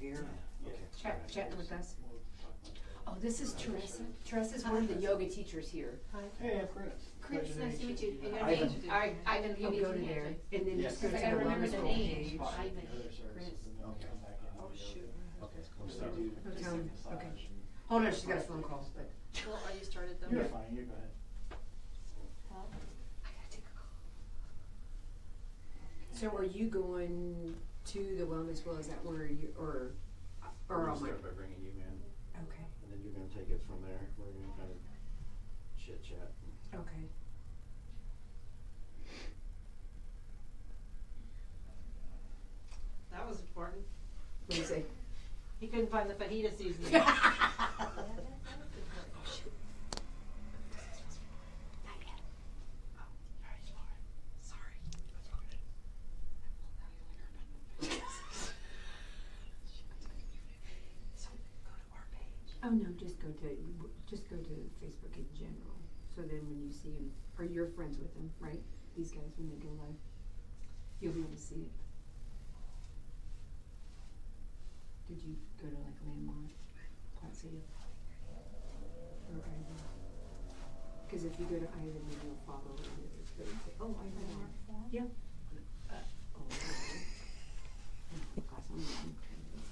here. Yeah. Chatting with us. Oh, this is Teresa. Teresa's one of the yoga teachers here. Hi. Hey, I'm Chris. Chris, nice to meet you. And your Ivan. name? Ivan, you go to there, and then Yes. just go to I the gotta remember wellness the page. name. Ivan. Chris. Oh, shoot. Okay, cool. So, Tell him. Okay. Hold on, she's got a phone call. But Well, are you started though? You're fine. You go ahead. Paul? I gotta take a call. So are you going to the wellness well? Is that where you or We'll on my? start by bringing you in, Okay. and then you're going to take it from there. We're going to kind of chit chat. Okay. That was important. What do you say? He couldn't find the fajita seasoning. Oh no, just go to Facebook in general. So then when you see them, or you're friends with them, right? These guys when they go live, you'll be able to see it. Did you go to like Landmark? Can't see it. Or Ivan? Because if you go to Ivan, then you'll follow it. And it'll say, oh, Ivan. Yeah. Oh, okay. Oh, gosh, I'm trying to look.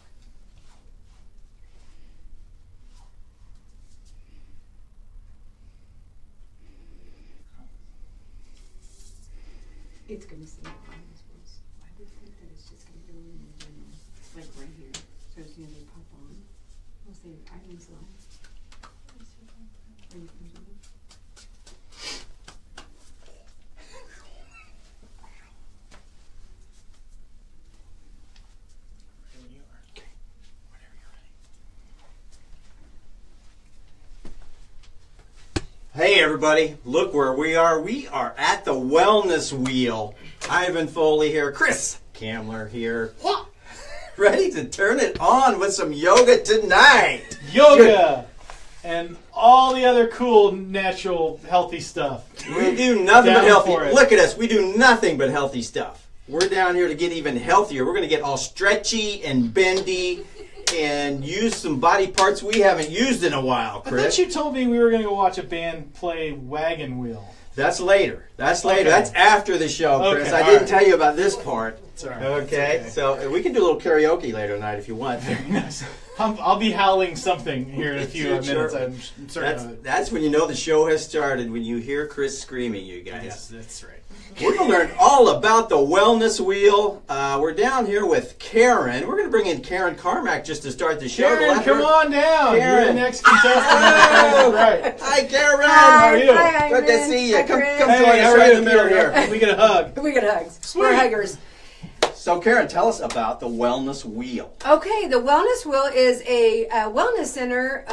It's going to say wellness wells. I would think that it's just going to go in and then, like right here. So as soon as they pop on, we'll say Ivan's live. Are you friends with him? Hey everybody, look where we are. We are at the Wellness Wheel. Ivan Foley here, Chris Kamler here. Ready to turn it on with some yoga tonight. Yoga and all the other cool, natural, healthy stuff. We do nothing but Down healthy. for it. Look at us, we do nothing but healthy stuff. We're down here to get even healthier. We're going to get all stretchy and bendy and use some body parts we haven't used in a while, I Chris. thought you told me we were going to go watch a band play Wagon Wheel. That's later. That's later. Okay. That's after the show, Chris. Okay, I all didn't right. tell you about this part. It's all right. Okay, It's so we can do a little karaoke later tonight if you want. Very nice. I'll be howling something here in a few minutes. Sure. I'm certain of it. That's when you know the show has started, when you hear Chris screaming, you guys. Yes, that's right. We're going to learn all about the Wellness Wheel. We're down here with Karen. We're going to bring in Karen Carmack just to start the show. Karen, come on down. Karen. You're the next contestant. Right. Hi, Karen. How are you? Hi, Good to Ivan. see you. Hi, Come Chris. join Hey, us how are right you? in the middle here. We get a hug. We get hugs. Sweet. We're huggers. So, Karen, tell us about the Wellness Wheel. Okay, the Wellness Wheel is a wellness center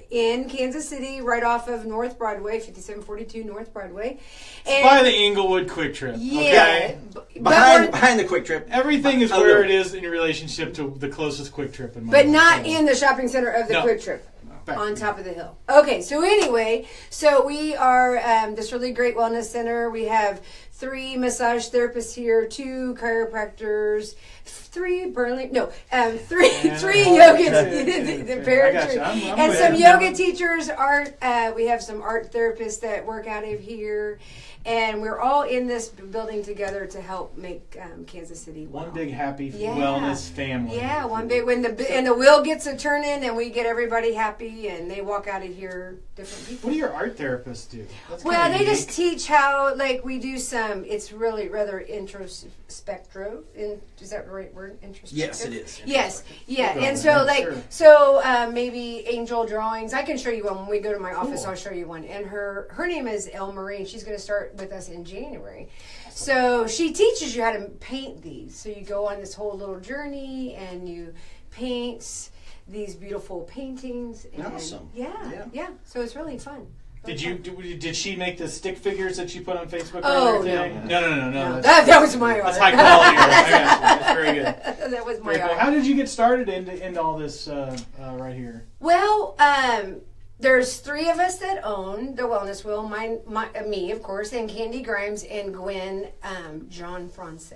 in Kansas City, right off of North Broadway, 5742 North Broadway. And By the Inglewood Quick Trip. yeah, Okay? but Behind the Quick Trip. Everything is A where little. it is in relationship to the closest Quick Trip in my but life. not So, in the shopping center of the No. Quick Trip. back On to top of the hill. Okay, so anyway, so we are this really great wellness center. We have 3 massage therapists here, 2 chiropractors, 3 Berlin, no, 3 yoga, the I got you. I'm and with some you. yoga teachers. Art. We have some art therapists that work out of here, and we're all in this building together to help make Kansas City well. One big happy Yeah. wellness family. Yeah, one big when the wheel gets a turning and we get everybody happy and they walk out of here different people. What do your art therapists do? That's Well, kinda they just unique. teach how, like, we do some. It's really rather introspective. Is that the right word? Introspective. Yes, it is. Yes, yeah, We'll go and with so that, like sure. maybe angel drawings. I can show you one when we go to my office. Cool. I'll show you one. And her name is Elle Marie. And she's going to start with us in January. So she teaches you how to paint these. So you go on this whole little journey and you paint these beautiful paintings. And Awesome. Yeah. So it's really fun. Did she make the stick figures that you put on Facebook Oh, earlier today? no. No. That was my art. That's high quality. I got you. That's very good. That was my Very cool. art. How did you get started into all this right here? Well, there's 3 of us that own the Wellness Wheel. Me, of course, and Candy Grimes and Gwen John France.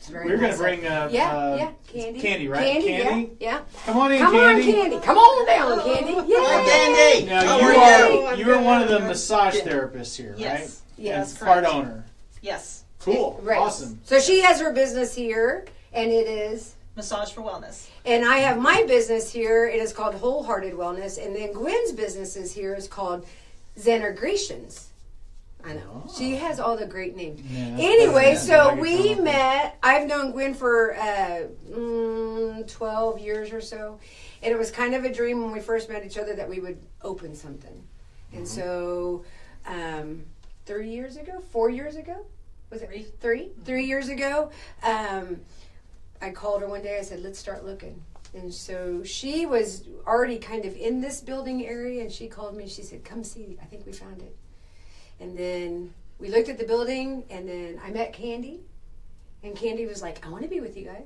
It's very We're going nice. to bring Candy. Candy, right? Candy, yeah. Come on in, Come Candy. on, Candy. Come on down, Candy. Yay! Hi, Candy. Now, How you are you? are one of the massage therapists here, Yes. right? Yes, And part correct. owner. Yes. Cool. Right. Awesome. So she has her business here, and it is, Massage for Wellness. and I have my business here. It is called Wholehearted Wellness, and then Gwen's business is here is called Zenergrations. I know. She has all the great names. Yeah, Anyway, that's so better. we met. I've known Gwen for 12 years or so. And it was kind of a dream when we first met each other that we would open something. And so 4 years ago? Was it 3? 3 years ago, I called her one day. I said, let's start looking. And so she was already kind of in this building area, and she called me. She said, come see. I think we found it. And then we looked at the building, and then I met Candy. And Candy was like, I want to be with you guys.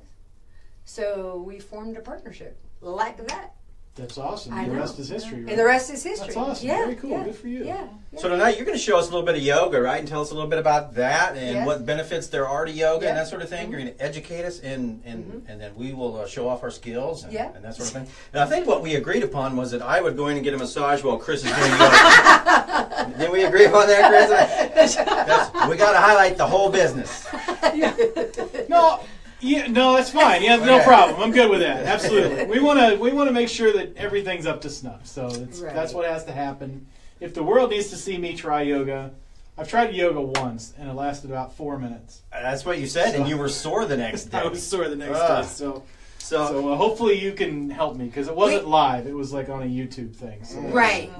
So we formed a partnership like that. That's awesome. I The know. rest is history, right? And the rest is history. That's awesome. Yeah, Very cool. yeah, Good for you. Yeah. So tonight you're going to show us a little bit of yoga, right? And tell us a little bit about that and Yes. what benefits there are to yoga Yeah. and that sort of thing. You're going to educate us and then we will show off our skills and, Yeah. and that sort of thing. And I think what we agreed upon was that I would go in and get a massage while Chris is doing yoga. Did we agree upon that, Chris? We got to highlight the whole business. No, that's fine. Yeah, no Okay. problem. I'm good with that. Absolutely. We want to make sure that everything's up to snuff. So Right. that's what has to happen. If the world needs to see me try yoga, I've tried yoga once and it lasted about 4 minutes. That's what you said, and you were sore the next day. I was sore the next Ah. day. So So, hopefully you can help me because it wasn't live. It was like on a YouTube thing. So. Right.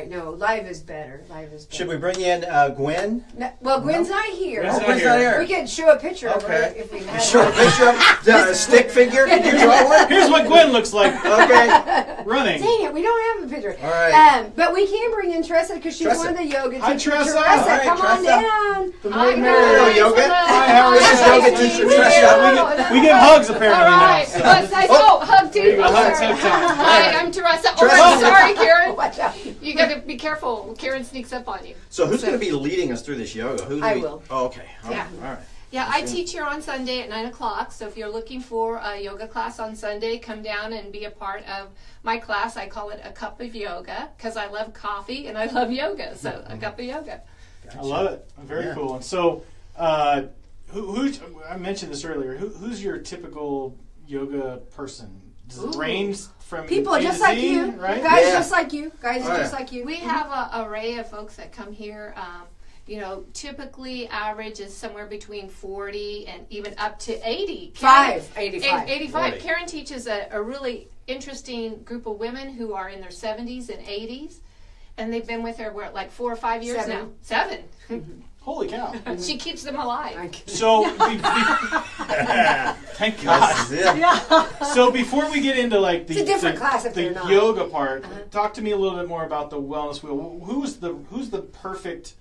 No, live is better. should we bring in Gwen? No, well, Gwen's not here. Gwen's not Gwen's not here. here. We could show a picture of her Okay. if we had Show a one. picture of a stick figure. Did you draw one? Here's what Gwen looks like Okay. running. Dang it, we don't have a picture. All right. But we can bring in Tressa because she's Tressa. one of the yoga Hi, teachers. Tressa. All right, Come on Tressa. down. The Hi, more the guys. merrier. Hello, yoga. Hello. Hi, how are you? This is yoga teacher Tressa. We give hugs apparently All right. now. That's nice. Oh, hug There you too. go. I'm Hug, sorry. hug time. Hi, I'm Teresa. Oh, Teresa. I'm sorry, Karen. Watch out. You got to be careful. Karen sneaks up on you. So who's going to be leading us through this yoga? Who's I we- will. Oh, okay. All right. Yeah. All right. Yeah, I teach here on Sunday at 9 o'clock. So if you're looking for a yoga class on Sunday, come down and be a part of my class. I call it a cup of yoga because I love coffee and I love yoga. So a cup of yoga. I love it. Very Yeah. cool. And so, who's I mentioned this earlier. Who's your typical yoga person? Does it Ooh. range from People A to just like Z, you. right? Guys Yeah. just like you. Guys Oh, just yeah. like you. We have an array of folks that come here. Typically average is somewhere between 40 and even up to 80. 85. 85. 40. Karen teaches a really interesting group of women who are in their 70s and 80s, and they've been with her, like 4 or 5 years 7. now. 7. Holy cow! She keeps them alive. So, thank God. This is it. So before we get into like the It's a different class if the they're not. yoga part, talk to me a little bit more about the wellness wheel. Who's the perfect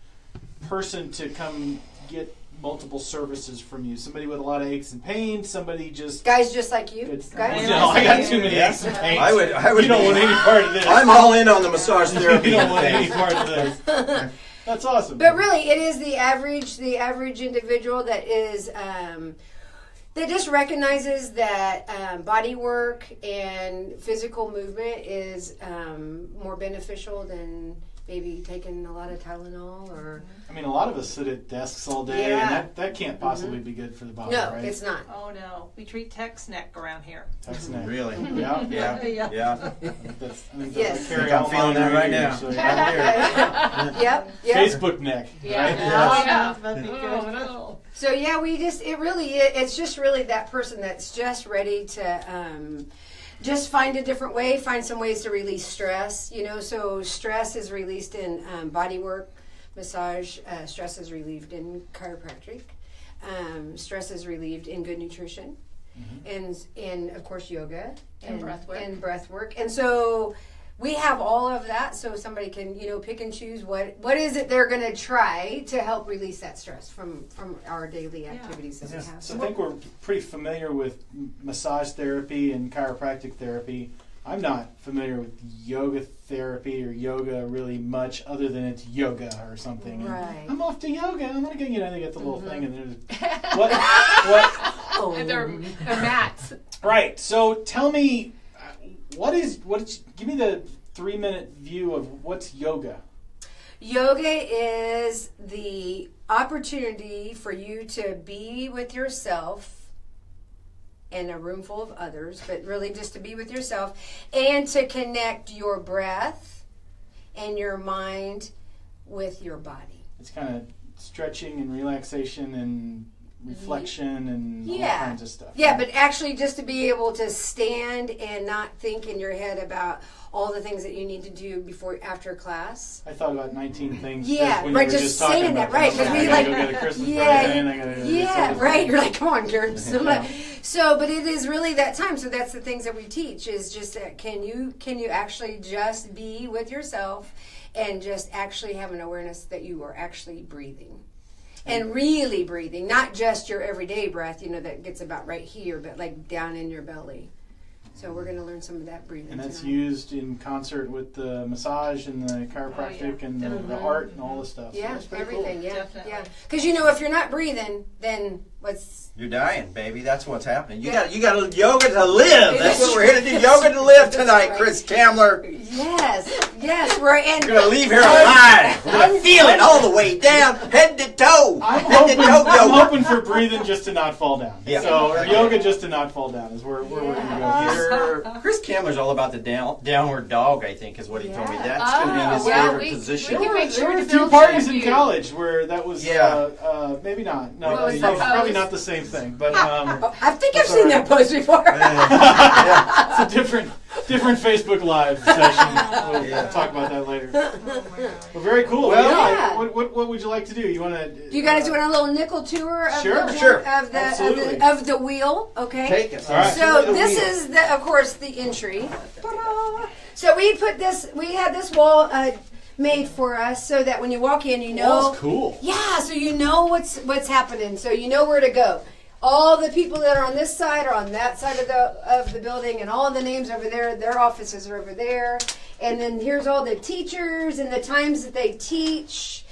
person to come get multiple services from you? Somebody with a lot of aches and pains. Somebody just. Guys just like you. It's, Guys no, I got too many Yeah. aches and pains. I would. You don't want any part of this. I'm all in on the massage You therapy. don't want any part of this. That's awesome. But really, it is the average individual that is that just recognizes that body work and physical movement is more beneficial than maybe taking a lot of Tylenol or. I mean, a lot of us sit at desks all day, Yeah. and that can't possibly be good for the body, No, right? it's not. Oh no, we treat text neck around here. That's next. Really? Yeah. Yeah. Yeah. Yeah. I think Yes. that's carry I'm all feeling mine that right here, now. so yeah. Yep. Facebook neck. Yeah. Right? Oh, yeah. That'd be good. Oh, no. So yeah, it's just really that person that's just ready to just find a different way, find some ways to release stress. So stress is released in body work, massage. Stress is relieved in chiropractic. Stress is relieved in good nutrition, and of course yoga And breath work. And breath work. And so we have all of that, so somebody can pick and choose what is it they're going to try to help release that stress from our daily activities that we have. So I think we're pretty familiar with massage therapy and chiropractic therapy. I'm not familiar with yoga therapy or yoga really much, other than it's yoga or something. And Right. I'm off to yoga. I'm gonna go. They get the little thing, and there's No. They're mats. Right. So tell me, give me the 3-minute view of what's yoga. Yoga is the opportunity for you to be with yourself in a room full of others, but really just to be with yourself and to connect your breath and your mind with your body. It's kind of stretching and relaxation and reflection and all kinds of stuff. Yeah, but actually just to be able to stand and not think in your head about all the things that you need to do after class. I thought about 19 things. Yeah, when right, you were just talking saying about that, right, this. 'cause I we gotta like- go get a Christmas Yeah, present, I gotta do this yeah, other right. thing. You're like, come on, Karen. So, but it is really that time. So that's the things that we teach is just that can you actually just be with yourself and just actually have an awareness that you are actually breathing. And really breathing, not just your everyday breath, that gets about right here, but like down in your belly. So we're going to learn some of that breathing And that's tonight. used in concert with the massage and the chiropractic and the art and all the stuff. So Yeah, that's pretty everything, cool. yeah. Definitely. Yeah. Because if you're not breathing, then what's... You're dying, baby. That's what's happening. You got yoga to live. That's what we're here to do. Yoga to live tonight, Chris Kamler. Yes, we're in... We're gonna leave here alive. We're gonna feel it all the way down, head to toe. I'm Head to toe I'm yoga. hoping for breathing just to not fall down. Yeah. So, or yoga just to not fall down is where we're going to go here. Chris Kamler's all about the downward dog, I think, is what he told me. That's going to be his well, favorite we position. can make sure There were to a few build parties in tribute. college where that was, maybe not. No, What was it's that probably pose? not the same thing. But I think I've That's seen all that post before. it's a different Facebook Live session. We'll talk about that later. Well, very cool. Well, yeah. What would you like to do? You want to? Do you guys want a little nickel tour of Sure, absolutely. of the wheel? Okay. Take us. All right. So this is of course, the entry. So we had this wall made for us so that when you walk in, you know. Wall's cool. Yeah, so you know what's happening. So you know where to go. All the people that are on this side are on that side of the building, and all the names over there, their offices are over there. And then here's all the teachers and the times that they teach.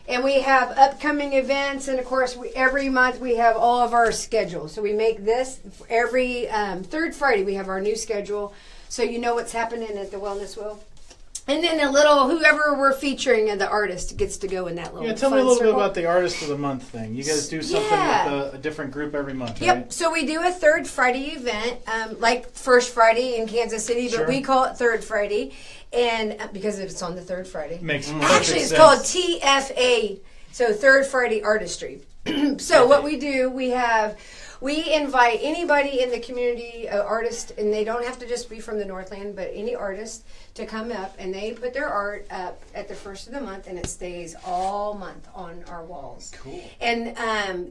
And we have upcoming events, and of course, every month we have all of our schedules. So we make this every third Friday. We have our new schedule, so you know what's happening at the Wellness Wheel. And then whoever we're featuring, the artist gets to go in that little. Yeah, tell me a fun little bit circle. about the Artist of the Month thing. You guys do something with a different group every month, Yep. right? So we do a third Friday event, like First Friday in Kansas City, but Sure. we call it Third Friday, and because it's on the third Friday. Makes perfect Actually, it's sense. called TFA, so Third Friday Artistry. So what we do, we invite anybody in the community, artist, and they don't have to just be from the Northland, but any artist to come up, and they put their art up at the first of the month, and it stays all month on our walls. Cool. And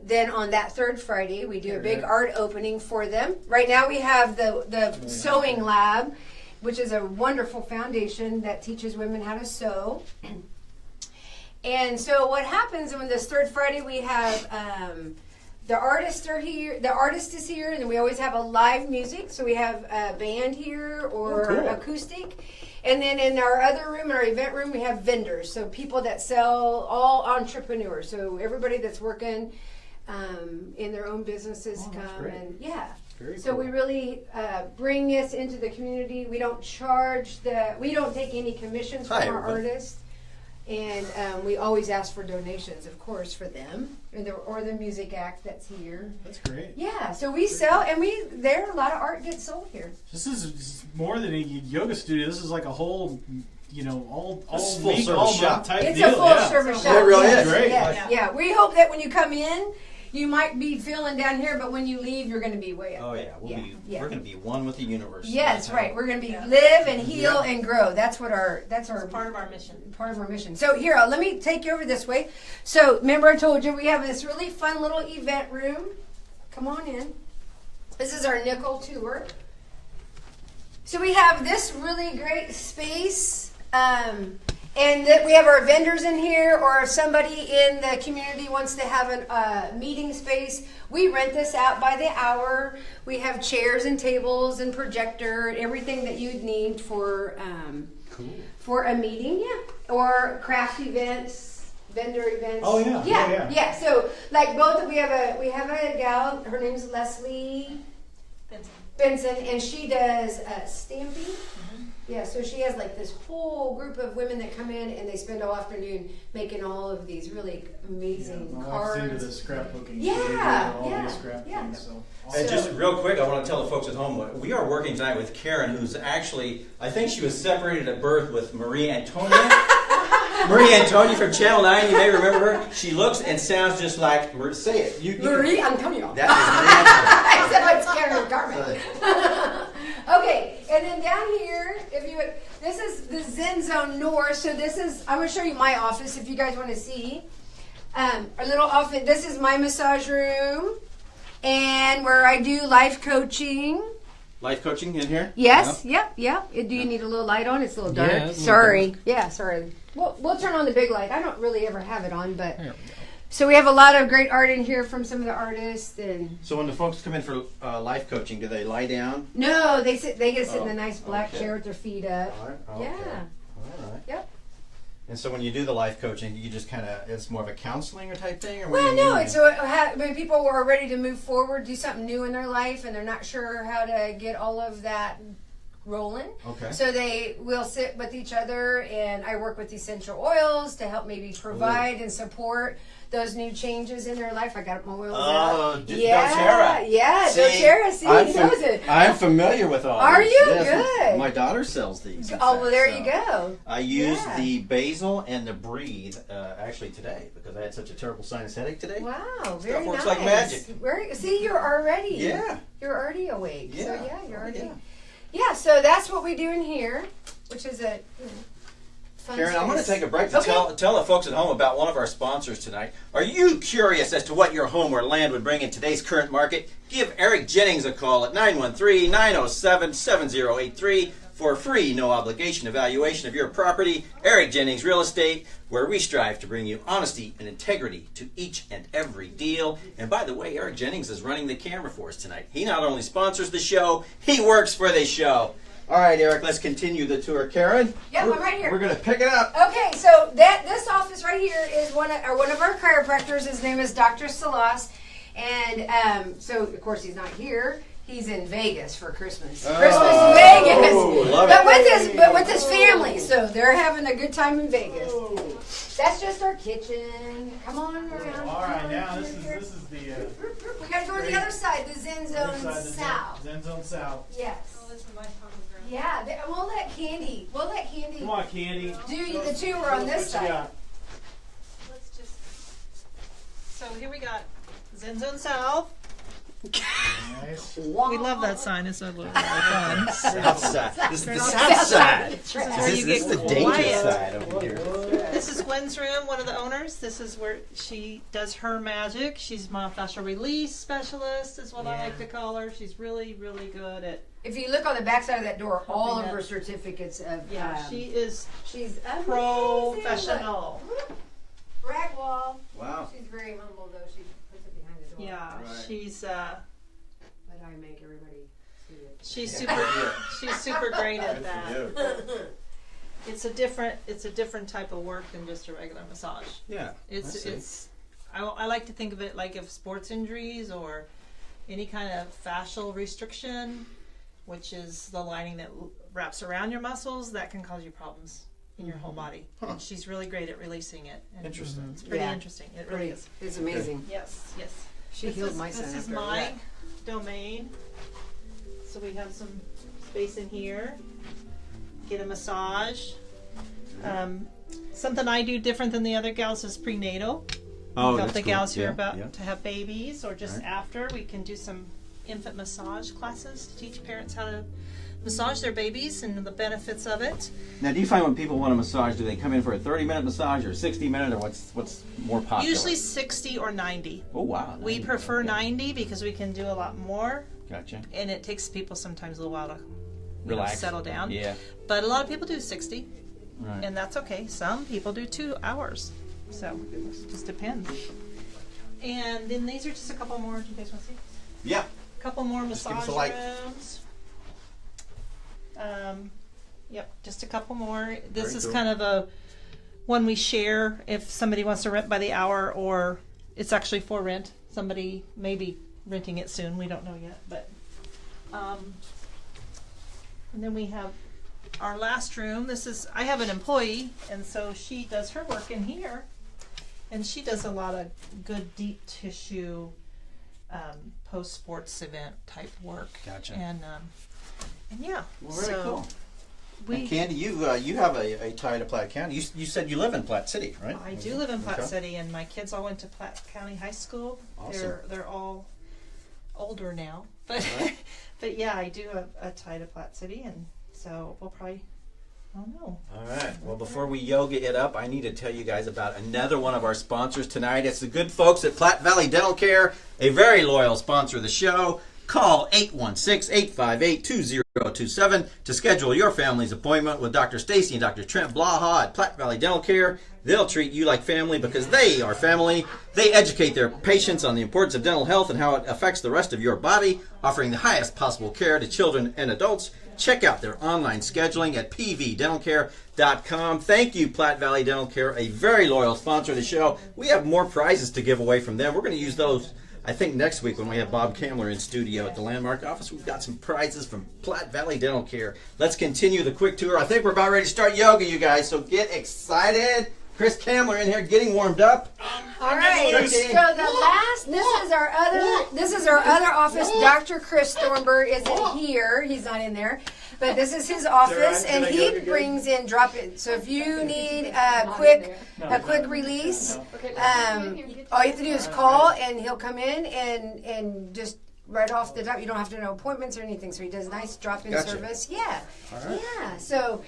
then on that third Friday, we do a big art opening for them. Right now we have the sewing lab, which is a wonderful foundation that teaches women how to sew. And so what happens when this third Friday, we have the artists are here. The artist is here, and we always have a live music. So we have a band here or cool. acoustic. And then in our other room, in our event room, we have vendors. So people that sell, all entrepreneurs. So everybody that's working in their own businesses come great. and Very so cool. we really bring this into the community. We don't we don't take any commissions from Hi, our everybody. artists. And we always ask for donations, of course, for them or the music act that's here. That's great. Yeah, so we sell, and a lot of art gets sold here. This is more than a yoga studio. This is like a whole, all This is week, full-service all shop. month type It's deal. a full service shop. It really yes, is. Great. Yes, yeah. We hope that when you come in, you might be feeling down here, but when you leave, you're going to be way up. Oh yeah, Yeah. we're gonna be one with the universe. Yes, right. We're going to be live and heal and grow. That's our It's part of our mission. part of our mission. So here, let me take you over this way. So remember I told you we have this really fun little event room. Come on in. This is our nickel tour. So we have this really great space. And that we have our vendors in here, or if somebody in the community wants to have a meeting space, we rent this out by the hour. We have chairs and tables and projector and everything that you'd need for a meeting, or craft events, vendor events. Oh, yeah. Yeah. Yeah. So like both we have a gal. Her name's Leslie Benson, and she does stamping. Yeah, so she has like this whole group of women that come in and they spend all afternoon making all of these really amazing My wife's cards. into the scrapbooking. Yeah, all yeah, these scrap yeah. things. So. And just real quick, I want to tell the folks at home, we are working tonight with Karen, who's actually, I think she was separated at birth with Marie Antonia. Marie Antonia from Channel 9, you may remember her. She looks and sounds just like, say it. You Marie Antonio. That is natural. I said it's Karen Carmen. Okay, and then down here, this is the Zen Zone North. So I'm going to show you my office if you guys want to see. Our little office. This is my massage room, and where I do life coaching. Life coaching in here? Yes. Yep. Do you need a little light on? It's a little dark. Yeah, it's a little sorry. Yeah. Sorry. We'll turn on the big light. I don't really ever have it on, but. So we have a lot of great art in here from some of the artists, and So when the folks come in for life coaching, do they lie down? no, they get to sit in a nice black okay. chair with their feet up. All right. Okay. Yeah. All right. Yep. And so when you do the life coaching, you just kind of, it's more of a counseling or type thing? Or what Well, do you no, mean? it's when people are ready to move forward, do something new in their life, and they're not sure how to get all of that rolling. Okay. So they will sit with each other, and I work with essential oils to help maybe provide and support those new changes in their life. I got my oils out. doTERRA. Yeah, See, doTERRA. See, he knows it. I'm familiar with all Are these. you? Yes, Good. My daughter sells these. in Oh, well, fact, there so you go. I used Yeah. the basil and the breathe actually today because I had such a terrible sinus headache today. Wow, very Stuff works nice. like magic. See, you're already. Yeah. You're already awake. Yeah. So yeah, you're already. Yeah. Yeah. So that's what we do in here, which is a fun Karen, I'm going to space. take a break to Okay. tell the folks at home about one of our sponsors tonight. Are you curious as to what your home or land would bring in today's current market? Give Eric Jennings a call at 913-907-7083 for a free, no obligation evaluation of your property. Eric Jennings Real Estate, where we strive to bring you honesty and integrity to each and every deal. And by the way, Eric Jennings is running the camera for us tonight. He not only sponsors the show, he works for the show. All right, Eric, let's continue the tour. Karen? Yep, I'm right here. We're going to pick it up. Okay, so this office right here is one of our chiropractors. His name is Dr. Salas, and so of course he's not here. He's in Vegas for Christmas. Christmas Vegas, love but with his family, so they're having a good time in Vegas. That's just our kitchen. Come on around. All right, now this is the We got to go to the other side, the Zen Zone other side, the South. Zen Zone South. Yes. Yeah, we'll let Candy. Come on, Candy. Do the tour on this What you side. got? Let's just. So here we got Zen Zone South. Nice. We love that sign. It's a little fun. South side. This is the south side. This is where you This is get the danger quiet. side over here. This is Gwen's room, one of the owners. This is where she does her magic. She's myofascial release specialist, is what I like to call her. She's really, really good at. If you look on the back side of that door, all of Helping her us. certificates of She is she's amazing. professional. Look. Brag wall. Wow. She's very humble though. She puts it behind the door. Yeah, Right. she's But I make everybody see it. she's super great at that. It's a different type of work than just a regular massage. Yeah. I like to think of it like if sports injuries or any kind of fascial restriction, which is the lining that wraps around your muscles, that can cause you problems in your whole body. Huh. And she's really great at releasing it. And Interesting. It's pretty Yeah. interesting. It really is. It's amazing. Yes, yes. She healed my son This is after my that. domain. So we have some space in here. Get a massage. Something I do different than the other gals is prenatal. Help the gals who are about to have babies or just after. We can do some infant massage classes to teach parents how to massage their babies and the benefits of it. Now, do you find when people want a massage, do they come in for a 30-minute massage or 60-minute, or what's more popular? Usually 60 or 90. Oh, wow. We 90. prefer Okay. 90 because we can do a lot more, Gotcha. and it takes people sometimes a little while to Relax. settle down. Yeah. But a lot of people do 60, Right. and that's okay. Some people do 2 hours, so it just depends. And then these are just a couple more. Do you guys want to see? Yeah. A couple more Just give us massage a light. rooms. Yep, just a couple more. This Very is cool. kind of one we share if somebody wants to rent by the hour, or it's actually for rent. Somebody may be renting it soon. We don't know yet, but and then we have our last room. I have an employee, and so she does her work in here, and she does a lot of good deep tissue post sports event type work. Gotcha. And yeah, Well, very so cool. we. And Candy, you have a tie to Platte County. You said you live in Platte City, right? I do live in Platte Okay. City, and my kids all went to Platte County High School. Awesome. They're all older now, but Right. but yeah, I do have a tie to Platte City, and so we'll probably. I don't know. All right. Well, before we yoga it up, I need to tell you guys about another one of our sponsors tonight. It's the good folks at Platte Valley Dental Care, a very loyal sponsor of the show. Call 816-858-2027 to schedule your family's appointment with Dr. Stacy and Dr. Trent Blaha at Platte Valley Dental Care. They'll treat you like family because they are family. They educate their patients on the importance of dental health and how it affects the rest of your body, offering the highest possible care to children and adults. Check out their online scheduling at pvdentalcare.com. Thank you, Platte Valley Dental Care, a very loyal sponsor of the show. We have more prizes to give away from them. We're going to use those, I think, next week when we have Bob Kamler in studio at the Landmark office. We've got some prizes from Platte Valley Dental Care. Let's continue the quick tour. I think we're about ready to start yoga, you guys, so get excited. Chris Kamler in here getting warmed up. All right. So this is our other office. Dr. Chris Thornburg isn't here. He's not in there. But this is his office, and he brings in drop-in. So if you need a quick release, all you have to do is call, and he'll come in and just right off the top. You don't have to know appointments or anything. So he does nice drop-in Gotcha. service. Yeah. All right. Yeah. So,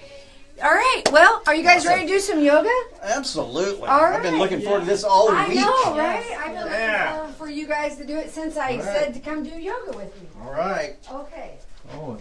all right. Well, are you guys ready to do some yoga? Absolutely. All I've been right. looking forward to this all I week. know, right? I've been Yeah. looking for you guys to do it since I All right. said to come do yoga with me. All right. Okay. Oh,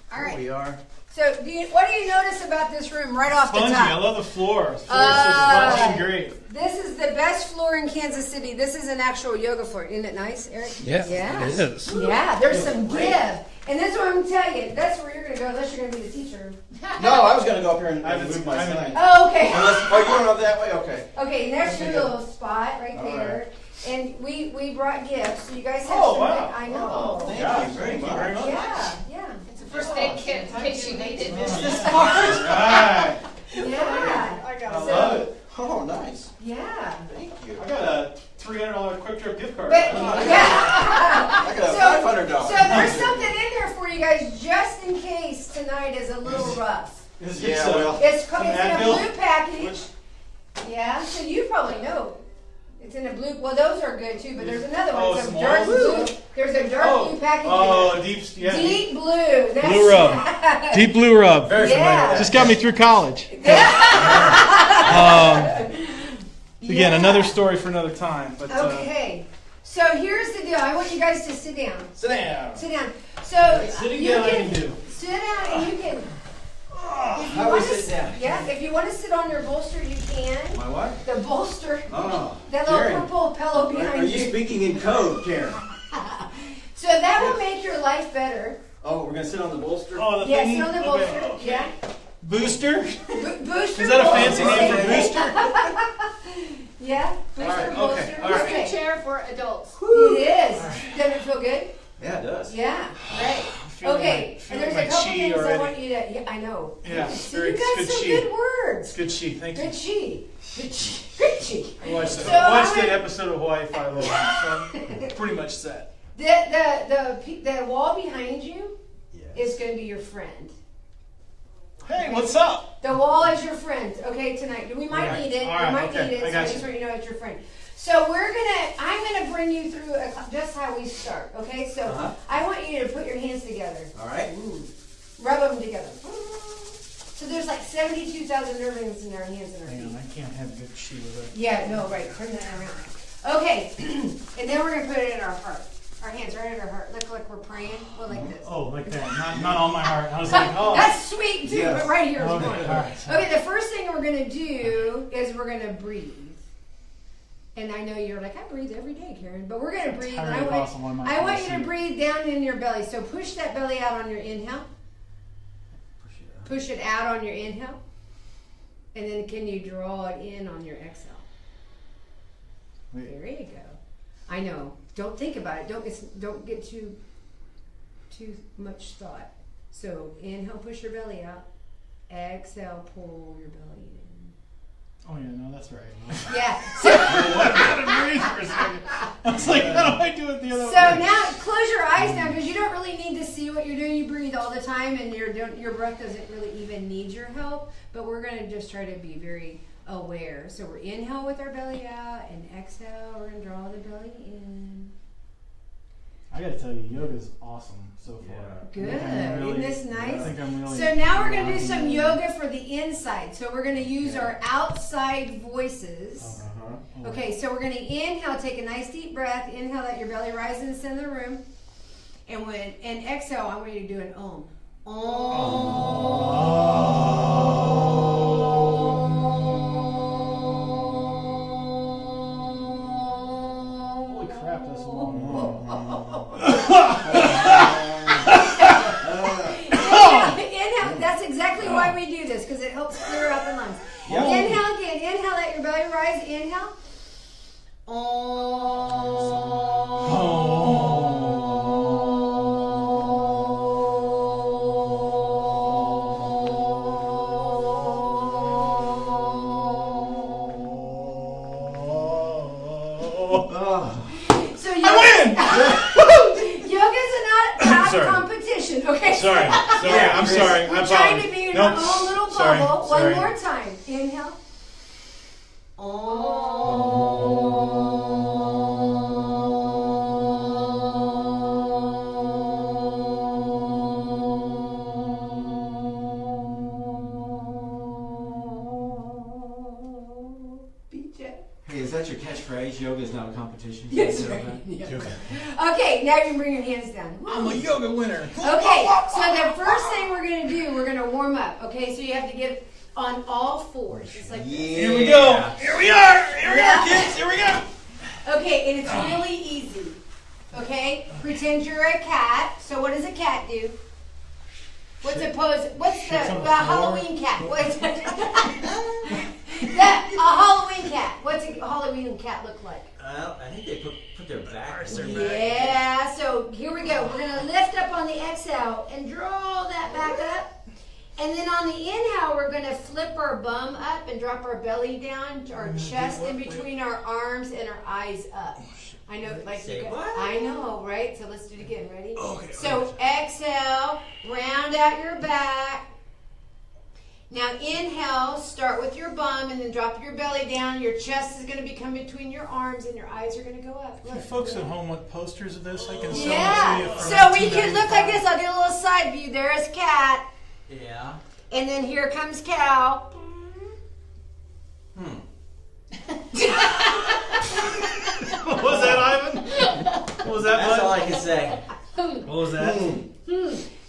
All Here right. we are. So, what do you notice about this room right off the spongy. top? I love the floor. The floor is so spongy and great. This is the best floor in Kansas City. This is an actual yoga floor. Isn't it nice, Eric? Yeah, Yeah. it is. Yeah, there's some give. And that's what I'm going to tell you. That's where you're going to go unless you're going to be the teacher. No, I was going to go up here and I haven't move my seen- sign. Oh, okay. Oh, you don't know that way? Okay. Okay, and there's your Okay, good. little spot right All there. And we brought gifts, so you guys have Oh, some. wow. I know. Oh, thank Yeah, you very thank you much. very much. Yeah, yeah. It's a first aid kit in case you need it. Right. Yeah. I love it. Oh, nice. Yeah. Thank you. I got a $300 Quick Trip gift card. But, I yeah. got a So $500. there's something in there for you guys just in case tonight is a little rough. Is Yeah, it, well. It's in a Advil? blue package. Which, Yeah, so you probably know. It's in a blue. Well, those are good too, but there's another one. Oh, It's a some dark oils? blue. There's a dark blue package. oh, deep, yeah. Deep blue. That's Blue rub. Deep blue rub. Very Yeah. Just got me through college. Again, another story for another time. But Okay. So here's the deal. I want you guys to sit down. Sit down. Sit down. So sitting you down I can do. sit down and you can. How do we sit down? Yeah, if you want to sit on your bolster, you can. My what? The bolster. Oh, That little Karen. purple pillow Are behind you you. speaking in code, Karen? So that will make your life better. Oh, we're going to sit on the bolster? Oh, the Yeah, thingy? sit on the Okay. bolster. Okay. Yeah. Booster? Booster. Is that a bolster. fancy name for booster? Yeah, booster All right, bolster. okay, all right. Okay. Chair for adults. It is. Doesn't it feel good? Yeah, it does. Yeah, right. Feeling Okay, my- and there's feeling a my couple chi things I already. want you to. Yeah, I know. Yeah, See, very you got good some chi. good words. Good chi, thank you. Good chi. Good chi. Good chi. I watched, So watched I- that episode of Hawaii Five-O, so I'm pretty much set. The wall behind you is going to be your friend. Hey, what's up? The wall is your friend. Okay, tonight we might Alright, need it. alright, We might okay, need it. I So got I just you. want you to know it's your friend. So I'm gonna bring you through just how we start. Okay, so Uh-huh. I want you to put your hands together. All right. Rub them together. So there's like 72,000 nerve endings in our hands and our Hang feet. on, I can't have good chi with it. Yeah, no, right. Turn that around. Okay, and then we're gonna put it in our heart. Our hands right at our heart. Look like we're praying. Well, like this. Oh, like that. Not on my heart. I was like, oh. That's sweet too, Yes. but right here is Okay, one. all right. Okay, the first thing we're gonna do is we're gonna breathe. And I know you're like, I breathe every day, Karen, but we're gonna breathe. And Entirely possible, I might I want fall you to asleep. breathe down in your belly. So push that belly out on your inhale. Push it out on your inhale. And then can you draw it in on your exhale? Wait. There you go. I know. Don't think about it. Don't get too much thought. So inhale, push your belly out. Exhale, pull your belly in. Oh yeah, no, that's right. Yeah. I had to breathe for a second. I was like, how do I do it the other way? So now close your eyes now because you don't really need to see what you're doing. You breathe all the time and your breath doesn't really even need your help. But we're going to just try to be very aware. So we're inhale with our belly out and exhale. We're going to draw the belly in. I gotta tell you, yoga's awesome so far. Good. Really, Isn't this nice? I think I'm really. So now we're going to do some yoga for the inside. So we're going to use our outside voices. Okay, so we're going to inhale, take a nice deep breath. Inhale, let your belly rise in the center of the room. And exhale, I want you to do an om. Holy crap, that's long. Inhale. That's exactly why we do this, because it helps clear out the lungs. Yep. Inhale again. Inhale, let your belly rise. Inhale. So I win! Yoga's not a competition, okay? Sorry. I'm sorry. We're trying to be in our own little bubble. One more time. Inhale. Hey, is that your catchphrase? Yoga is not a competition. Yes, right. Yeah. Okay, now you can bring your hands down. I'm a yoga winner. Okay, so the first thing we're going to do, we're going to warm up. Okay, so you have to get on all fours, just like this. Here we go. Here we are. Here we are, kids. Here we go. Okay, and it's really easy. Okay, pretend you're a cat. So what does a cat do? What's a pose? What's the Halloween cat? What's a Halloween cat? What's a Halloween cat look like? I think they put their back. Yeah, so here we go. We're going to lift up on the exhale and draw that back up. And then on the inhale, we're going to flip our bum up and drop our belly down, our chest in between our arms and our eyes up. I know, like you got, I know, right? So let's do it again. Ready? Okay. So exhale, round out your back. Now inhale, start with your bum and then drop your belly down. Your chest is going to become between your arms and your eyes are going to go up. Look. If folks at home want posters of this, I can sell them to you. So we could look like this. I'll do a little side view. There's cat. Yeah. And then here comes cow. What was that, Ivan? What was that? That's all I can say. What was that?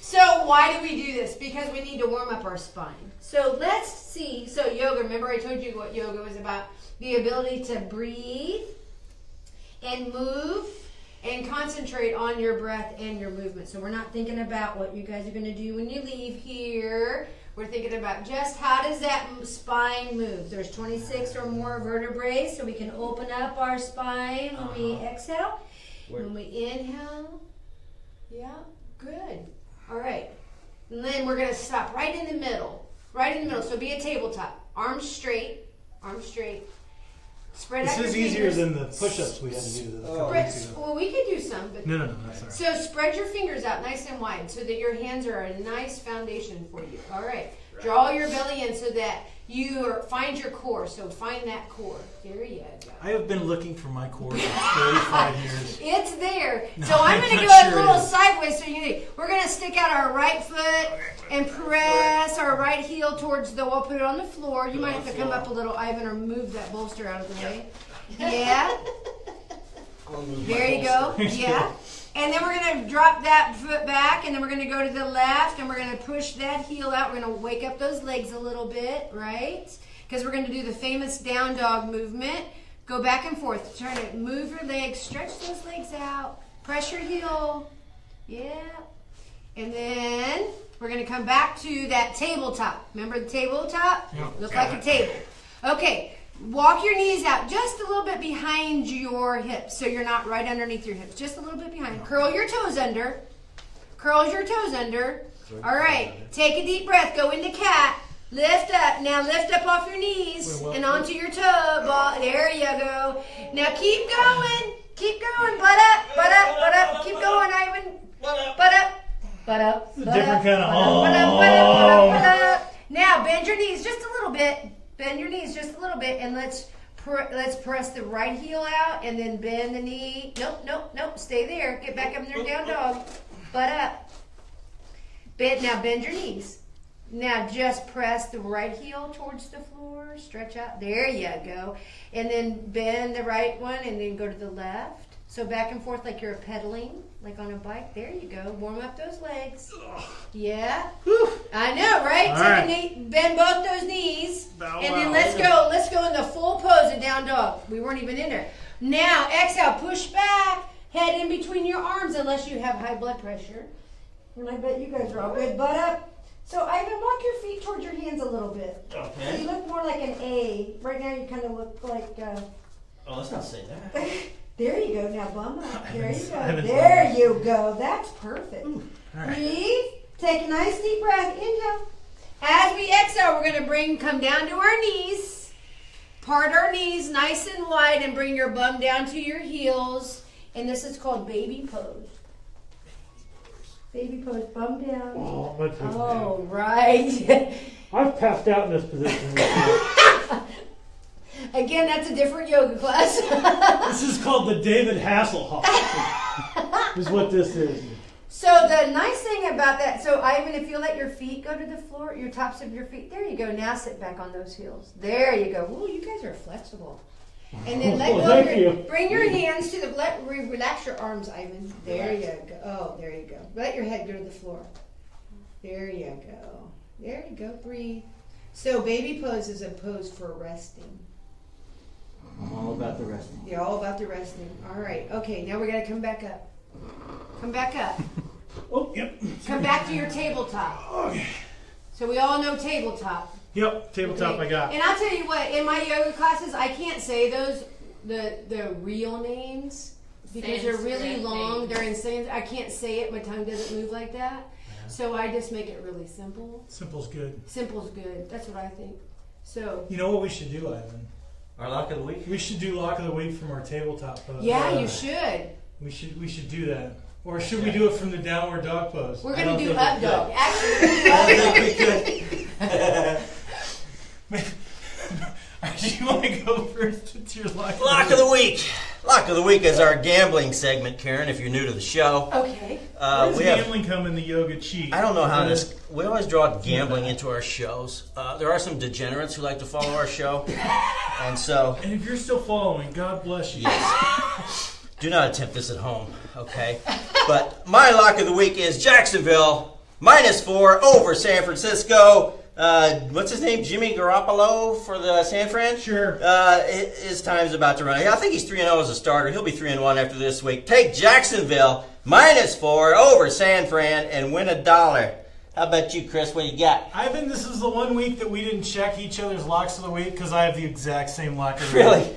So why do we do this? Because we need to warm up our spine. So let's see. So yoga, remember I told you what yoga was about? The ability to breathe and move and concentrate on your breath and your movement. So we're not thinking about what you guys are going to do when you leave here. We're thinking about just how does that spine move. There's 26 or more vertebrae, so we can open up our spine when we exhale. When we inhale, yeah, good. All right. And then we're going to stop right in the middle. Right in the middle. So be a tabletop. Arms straight. Arms straight. Spread out your fingers. This is easier than the push-ups we had to do. Well, we could do some. But No, that's all right. So spread your fingers out nice and wide so that your hands are a nice foundation for you. All right. Draw your belly in so that you find your core. So find that core. There you go. I have been looking for my core for 35 years. It's there. No, So I'm going to go a little sideways. So we're going to stick out our right foot and press our right heel towards we'll put it on the floor. You might have to come up a little, Ivan, or move that bolster out of the way. Yeah. There you go. Yeah. And then we're going to drop that foot back, and then we're going to go to the left, and we're going to push that heel out. We're going to wake up those legs a little bit, right? Because we're going to do the famous down dog movement. Go back and forth. Try to move your legs. Stretch those legs out. Press your heel. Yeah. And then We're going to come back to that tabletop. Remember the tabletop? Yeah. Look like a table. Okay. Walk your knees out just a little bit behind your hips, so you're not right underneath your hips. Just a little bit behind. Curl your toes under. Curl your toes under. All right. Take a deep breath. Go into cat. Lift up. Now lift up off your knees and onto your toe ball. There you go. Now keep going. Keep going. Butt up. Butt up. Butt up. Keep going, Ivan. Butt up. Butt up. Butt up. It's a different kind of Butt up. Butt up. Butt up. Butt up. Now bend your knees just a little bit. Bend your knees just a little bit, and let's press the right heel out, and then bend the knee. Nope, nope, nope. Stay there. Get back up in there, down dog. Butt up. Now bend your knees. Now just press the right heel towards the floor. Stretch out. There you go. And then bend the right one, and then go to the left. So back and forth like you're pedaling, like on a bike. There you go. Warm up those legs. Yeah. I know, right? Take a knee, bend both those knees. And then let's go. Let's go in the full pose of down dog. We weren't even in there. Now, exhale. Push back. Head in between your arms unless you have high blood pressure. And I bet you guys are all good. Butt up. So, Ivan, walk your feet towards your hands a little bit. Okay. So you look more like an A. Right now you kind of look like... Oh, let's not say that. There you go. Now bum up. There you go. Ivan's There you go. That's perfect. All right. Breathe. Take a nice deep breath. Inhale. As we exhale, we're going to come down to our knees. Part our knees nice and wide and bring your bum down to your heels. And this is called baby pose. Baby pose, bum down. Oh, my goodness. Oh, right. I've passed out in this position before. Again, that's a different yoga class. This is called the David Hasselhoff. Is what this is. So the nice thing about that, so Ivan, if you let your feet go to the floor, your tops of your feet, there you go. Now sit back on those heels. There you go. Ooh, you guys are flexible. And then let go. Thank you. Bring your hands to the relax your arms, Ivan. There you go. Oh, there you go. Let your head go to the floor. There you go. There you go. Breathe. So baby pose is a pose for resting. All about the resting. You're all about the resting. All right. Okay. Now we're gonna come back up. Come back up. Oh, yep. Come back to your tabletop. Okay. So we all know tabletop. Yep, tabletop Okay. I got. And I'll tell you what, in my yoga classes, I can't say the real names because they're really Sanskrit long. names. They're in Sanskrit. I can't say it. My tongue doesn't move like that. So I just make it really simple. Simple's good. Simple's good. That's what I think. So You know what we should do, Ivan? Our lock of the week? We should do lock of the week from our tabletop pose. yeah, you should. We should do that. Or should we do it from the downward dog pose? We're I gonna don't do think we up could. dog. Actually, we're gonna do up dog. Do you want to go first? It's your lock. Lock of the week. Lock of the week is our gambling segment, Karen. If you're new to the show, Okay. Where's we have. gambling come in the yoga cheat? I don't know how this. We always draw gambling into our shows. There are some degenerates who like to follow our show, and so And if you're still following, God bless you. do not attempt this at home, okay? But my lock of the week is Jacksonville -4 over San Francisco. What's his name? Jimmy Garoppolo for the San Fran? Sure. His time's about to run. I think he's 3-0 as a starter. He'll be 3-1 after this week. Take Jacksonville -4 over San Fran and win $1. How about you, Chris? What you got? Ivan, this is the one week that we didn't check each other's locks of the week because I have the exact same lock of the week. Really?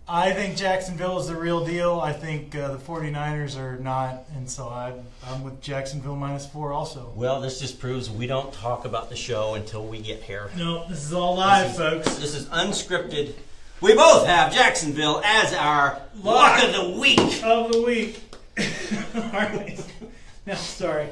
I think Jacksonville is the real deal. I think the 49ers are not, and so I'm with Jacksonville -4 also. Well, this just proves we don't talk about the show until we get here. No, this is all live, folks. This is unscripted. We both have Jacksonville as our lock of the week. Of the week. Alright. Now, sorry.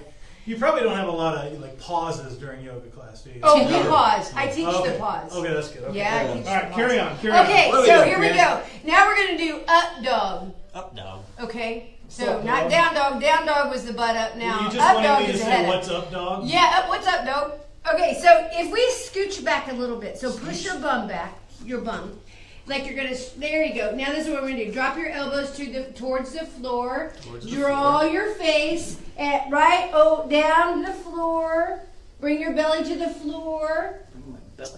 You probably don't have a lot of pauses during yoga class, do you? Oh, we pause. I teach Okay. the pause. Okay, that's good. Okay. Yeah, I teach All right, the pause. carry on. Okay, What do we so got, here we Karen? go. Now we're going to do up dog. Up, dog. Okay? So Up not dog. down dog. Down dog was the butt up now. You just Up wanted dog me to is the say, head up. what's up, dog? Yeah, what's up, dog? Okay, so if we scooch back a little bit, so push your bum back, your bum, like you're gonna. There you go. Now this is what we're gonna do. Drop your elbows towards the floor. Draw your face at down the floor. Bring your belly to the floor.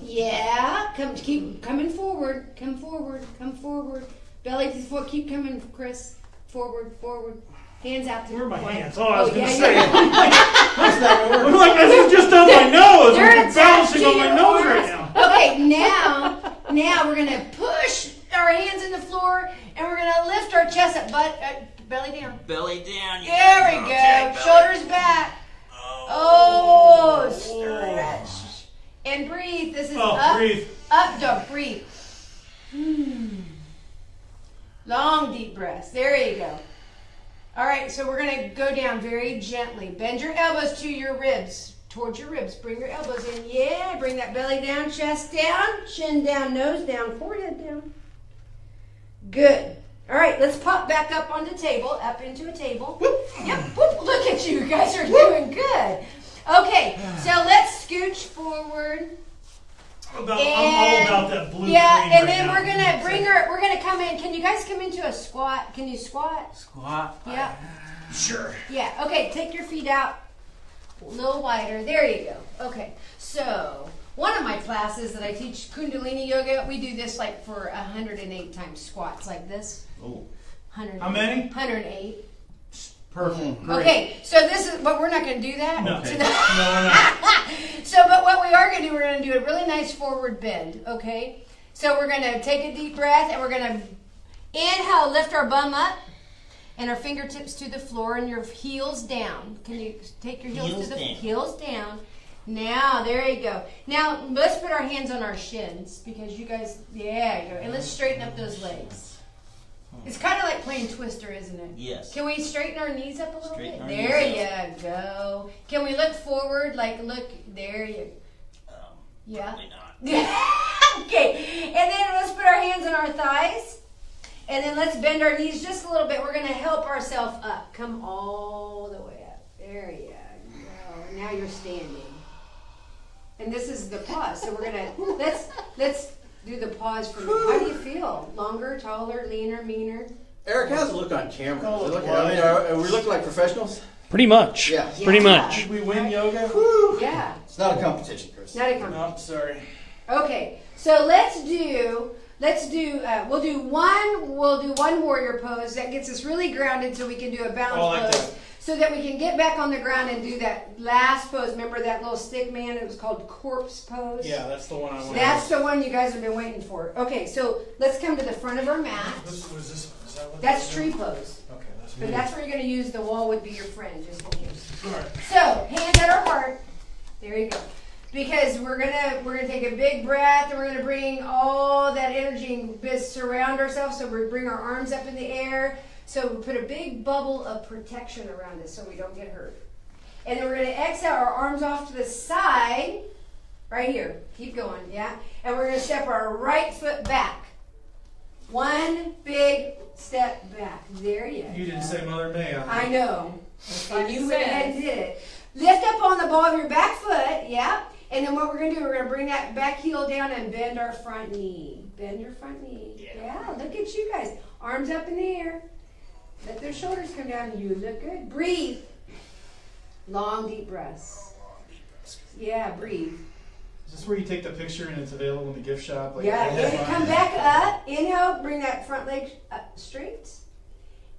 Yeah, keep coming forward. Come forward. Come forward. Belly to the floor. Keep coming, Chris. Forward, forward. Hands out to Where are my one. hands? Oh, I was going to yeah, say. yeah. I'm like, this is just on my nose. They're I'm attached bouncing to on my your nose arms. right now. Okay, now we're gonna push our hands in the floor and we're gonna lift our chest up, belly down. Belly down. There we go. Shoulders back. Oh, stretch and breathe. This is up. Breathe. Up dog. Breathe. Long deep breaths. There you go. All right, so we're gonna go down very gently. Bend your elbows to your ribs. Towards your ribs. Bring your elbows in. Yeah, bring that belly down, chest down, chin down, nose down, forehead down. Good. All right, let's pop back up on the table, up into a table. Yep. Whoop. Look at you. You guys are doing good. Okay, so let's scooch forward. I'm all about that blue Yeah, green and right then now. we're gonna come in. Can you guys come into a squat? Can you squat? Squat. Yeah. Sure. Yeah. Okay, take your feet out a little wider. There you go. Okay. So one of my classes that I teach Kundalini yoga, we do this like for 108 times squats like this. Oh. 100. How many? 108. Perfect. Great. Okay, so this is, but we're not going to do that. No. So No, we're not. So, but what we are going to do, we're going to do a really nice forward bend, okay? So we're going to take a deep breath and we're going to inhale, lift our bum up and our fingertips to the floor and your heels down. Can you take your heels to the heels down? Now, there you go. Now, let's put our hands on our shins because you guys, yeah, you go. And let's straighten up those legs. It's kind of like playing Twister, isn't it? Yes. Can we straighten our knees up a little Straighten bit? our There knees you go. Can we look forward? Like, look, there you yeah. Probably not. Okay. And then let's put our hands on our thighs. And then let's bend our knees just a little bit. We're going to help ourselves up. Come all the way up. There you go. Now you're standing. And this is the pause. So we're going to, let's do the pause for me. How do you feel? Longer, taller, leaner, meaner? Eric, how's it look on camera? Does it look, Well, I mean, are we looking like professionals? Pretty much. Yeah. Pretty Yeah. much. Did we win yoga? Yeah. It's not a competition, Chris. Not a competition. No, sorry. Okay, so we'll do one warrior pose that gets us really grounded so we can do a balance like pose that. so that we can get back on the ground and do that last pose. Remember that little stick man? It was called corpse pose. Yeah, that's the one I want. That's the one you guys have been waiting for. Okay, so let's come to the front of our mat. Is that what That's this tree is? pose. Okay, that's But that's where you're going to use the wall would be your friend, just in case. all right. So, hands at our heart. There you go. Because we're gonna take a big breath and we're gonna bring all that energy and surround ourselves. So we bring our arms up in the air. So we put a big bubble of protection around us so we don't get hurt. And then we're gonna exhale our arms off to the side, right here. Keep going, yeah. And we're gonna step our right foot back. One big step back. There you go. You didn't say Mother May. I know. And you it went ahead and did it. Lift up on the ball of your back foot, yeah. And then what we're going to do, we're going to bring that back heel down and bend our front knee. Bend your front knee. Yeah, look at you guys. Arms up in the air. Let their shoulders come down. You look good. Breathe. Long, deep breaths. Yeah, breathe. Is this where you take the picture and it's available in the gift shop? Like, Yeah, that's and fine. come back up. Inhale, bring that front leg up straight.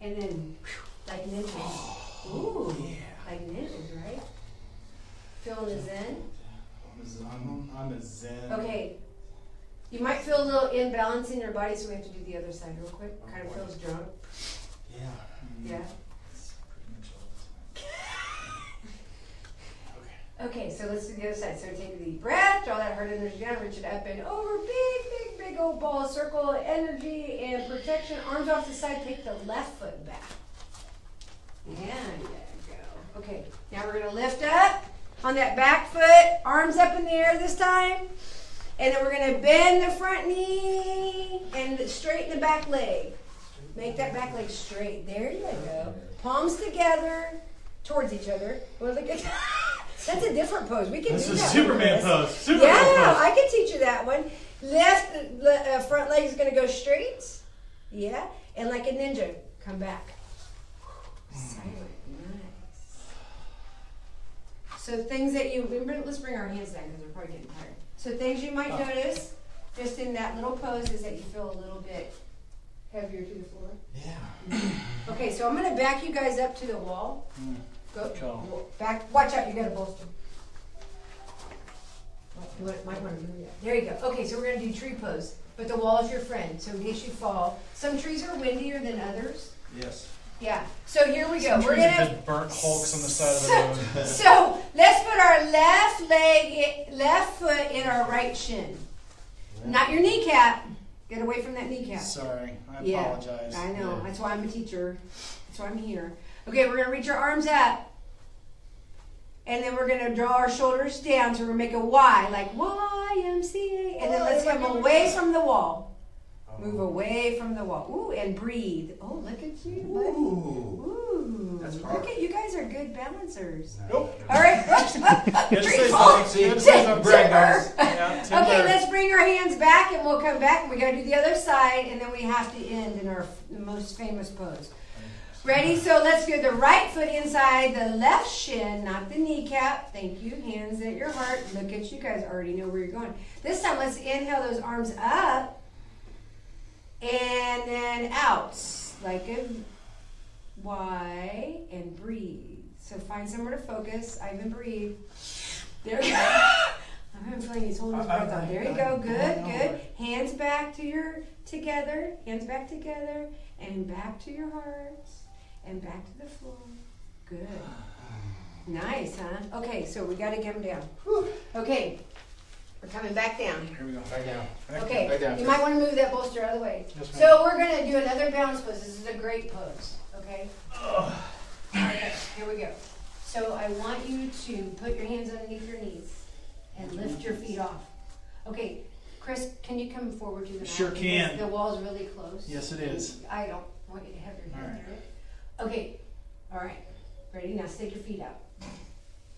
And then, like ninjas. Ooh, like ninjas, right? Feeling the zen? I'm a zen. Okay. You might feel a little imbalance in your body, so we have to do the other side real quick. Kind of feels drunk. Yeah. Yeah. Okay, so let's do the other side. So take a deep breath, draw that heart energy down, reach it up and over. Big old ball, circle, energy and protection. Arms off the side, take the left foot back. And there you go. Okay, now we're going to lift up on that back foot, arms up in the air this time. And then we're going to bend the front knee and straighten the back leg. Make that back leg straight. There you go. Palms together towards each other. Well, look at that's a different pose. We can This do is that. Superman pose. Superman Yeah, pose. I can teach you that one. Left front leg is going to go straight. Yeah, and like a ninja, come back. Silent, nice. So things that you remember. Let's bring our hands down because we're probably getting tired. So things you might notice just in that little pose is that you feel a little bit heavier to the floor. Yeah. Okay, so I'm gonna back you guys up to the wall. Go back. Watch out, you got a bolster. Might want to move that. There you go. Okay, so we're gonna do tree pose, but the wall is your friend. So in case you fall, some trees are windier than others. Yes. Yeah. So here we go. Some We're trees are gonna. just burnt hulks on the side of the road. So let's put our left foot in our right shin. Not your kneecap. Get away from that kneecap. Sorry, I Yeah, apologize. I know. Yeah. That's why I'm a teacher. That's why I'm here. Okay, we're gonna reach our arms up, and then we're gonna draw our shoulders down. So we're gonna make a Y, like YMCA, and then let's come away from the wall. Move away from the wall. Ooh, and breathe. Oh, look at you, buddy. Ooh. That's Look hard. at you guys are good balancers. Nope. All right. Good Tree say fall. something. Good say something. Timber. Yeah, timber. Okay, let's bring our hands back and we'll come back and we gotta do the other side and then we have to end in our most famous pose. Ready? So let's get the right foot inside the left shin, not the kneecap. Thank you. Hands at your heart. Look at you guys already know where you're going. This time let's inhale those arms up and then out. Like a Y and breathe. So find somewhere to focus. Ivan, breathe. There we go. I'm feeling he's holding his breath out. There you go. Good, good. Hands back to your together. Hands back together. And back to your hearts. And back to the floor. Good. Nice, huh? Okay, so we got to get them down. Whew. Okay. We're coming back down. Here we go. Back down. Okay. Back down. You might want to move that bolster out of the way. Yes, ma'am. So we're going to do another balance pose. This is a great pose. Okay? Okay, here we go. So I want you to put your hands underneath your knees and lift your feet off. Okay, Chris, can you come forward to the mat? Sure can. Because the wall's really close. Yes, it is. I don't want you to have your hand All right. through it. Okay, all right. Ready? Now stick your feet out.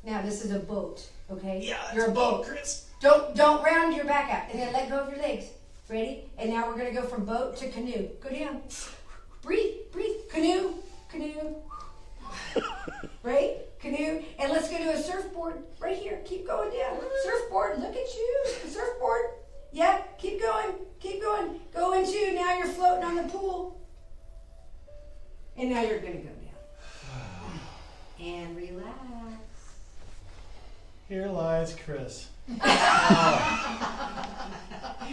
Now this is a boat, okay? Yeah, You're a boat, Chris. Don't round your back out, and then let go of your legs. Ready? And now we're gonna go from boat to canoe. Go down. Breathe, breathe. Canoe, canoe. Right? Canoe. And let's go to a surfboard right here. Keep going down. Surfboard. Look at you. Surfboard. Yep. Keep going. Keep going. Go into. Now you're floating on the pool. And now you're gonna go down. And relax. Here lies Chris.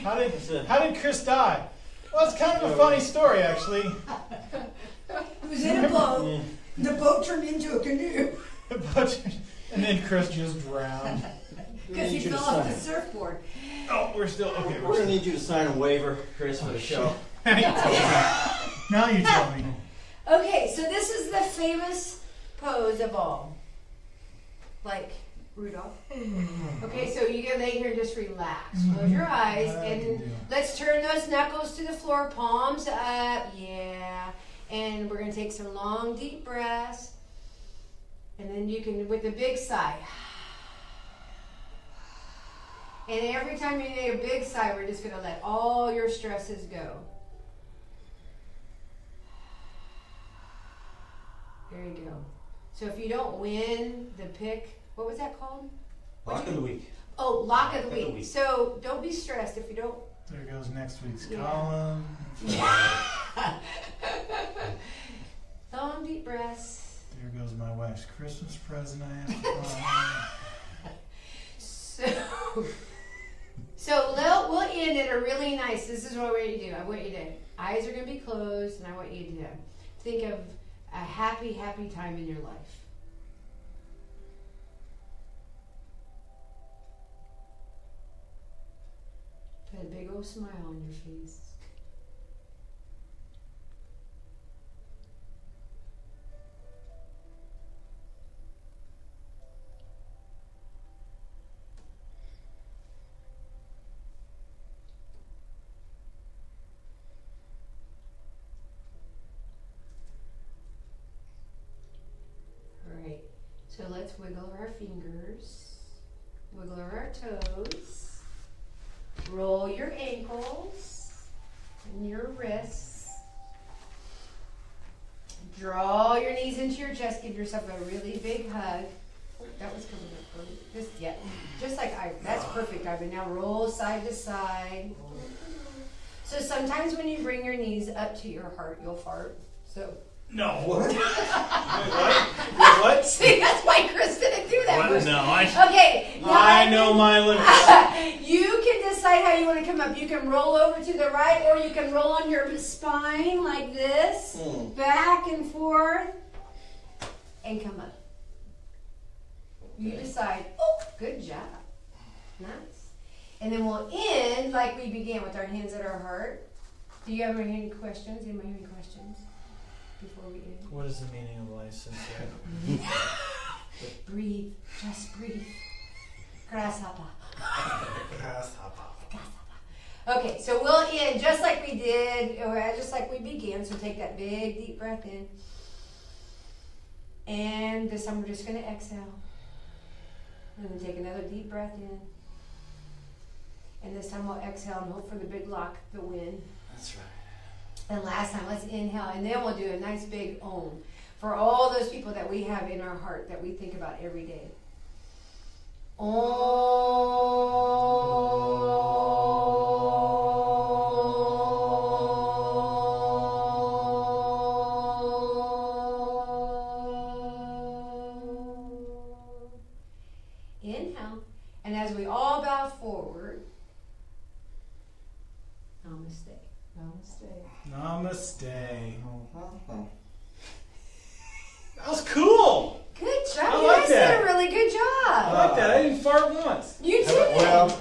How did Chris die? Well, it's kind of a funny story, actually. He was in a boat. The boat turned into a canoe And then Chris just drowned. because he fell off the surfboard. Oh, we're still okay. We're gonna need you to sign a waiver, Chris, for the show. Now you tell me. Okay, so this is the famous pose of all. Like Rudolph. Okay, so you can lay here and just relax. Close your eyes and let's turn those knuckles to the floor, palms up. Yeah. And we're going to take some long, deep breaths. And then you can, with a big sigh. And every time you take a big sigh, we're just going to let all your stresses go. There you go. So if you don't win the pick, what was that called? Lock of the week. Oh, lock of the Lock of the week. week. So don't be stressed if you don't. There goes next week's Yeah. column. Long, deep breaths. There goes my wife's Christmas present I have to buy. So we'll end at a really nice, this is what we're going to do. I want you to, eyes are going to be closed, and I want you to think of a happy, happy time in your life. Put a big old smile on your face. Alright, so let's wiggle our fingers, wiggle our toes, roll your ankles and your wrists, draw your knees into your chest, give yourself a really big hug. Oh, that was coming up. Just like Ivan. That's perfect, Ivan. Now roll side to side. So sometimes when you bring your knees up to your heart, you'll fart. So. No. What? What? See, that's why Chris didn't do that. What? No, Okay. I know my limits. You can decide how you want to come up. You can roll over to the right, or you can roll on your spine like this, back and forth, and come up. You decide. Oh, good job. Nice. And then we'll end like we began with our hands at our heart. Do you have any questions? Anybody have any questions before we end? What is the meaning of life, Cynthia? Breathe. Just breathe. Grasshopper. Okay, so we'll end just like we did, or just like we began. So take that big, deep breath in. And this time we're just going to exhale. And then take another deep breath in. And this time we'll exhale and hope for the big lock, the wind. That's right. And last time, let's inhale. And then we'll do a nice big Om for all those people that we have in our heart that we think about every day. Inhale. And as we all bow forward, namaste. Namaste. Namaste. That was cool. Good job. I You like guys that. did a really good I job. like that. I didn't fart once. You did. Well,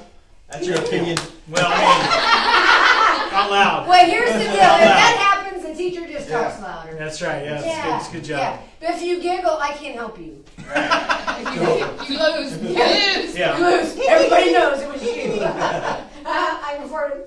that's your opinion. Well, I mean, out loud. Well, here's the deal. If Out loud. that happens, the teacher just talks louder. That's right. Yeah, it's good job. Yeah. But if you giggle, I can't help you. You lose. You lose. Yeah. You lose. Everybody knows it was you. I reported.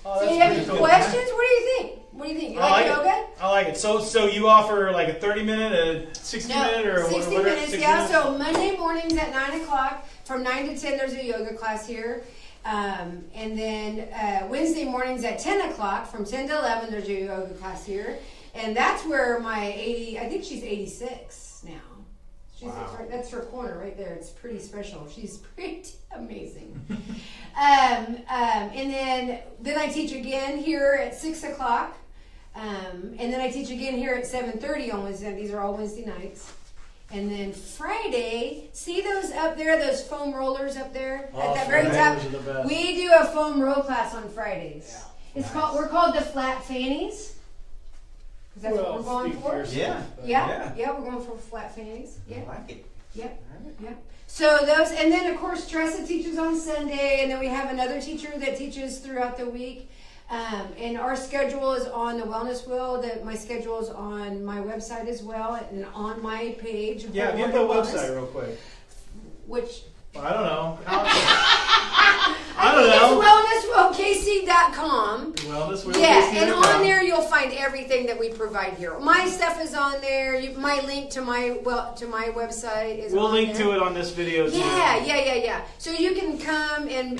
Oh, So that's you have pretty any cool. questions? What do you think? What do you think? You I like like yoga? I like it. So you offer like a 30-minute, a 60-minute, or 60 whatever? minutes, 60 yeah. minutes? So Monday mornings at 9 o'clock, from 9 to 10, there's a yoga class here. And then Wednesday mornings at 10 o'clock, from 10 to 11, there's a yoga class here. And that's where my I think she's 86 now. That's her corner right there. It's pretty special. She's pretty amazing. And then I teach again here at 6 o'clock. And then I teach again here at 7:30 on Wednesday. These are all Wednesday nights. And then Friday, see those up there, those foam rollers up there at that very top? Those are the best. We do a foam roll class on Fridays. Yeah. We're called the flat fannies. Is that what we're going speak for? Yeah. Yeah, we're going for flat fannies. Yeah. I like it. Yep. Yep. So those, and then of course Tressa teaches on Sunday, and then we have another teacher that teaches throughout the week. And our schedule is on the Wellness Wheel. My schedule is on my website as well, and on my page. Yeah, give the website real quick. Which I don't know. I don't know. It's wellnesswellkc.com. Wellness Wheel. Yeah, KC.com. and on there you'll find everything that we provide here. My stuff is on there. My link to my website is. We'll on link there. to it on this video too. Yeah. So you can come and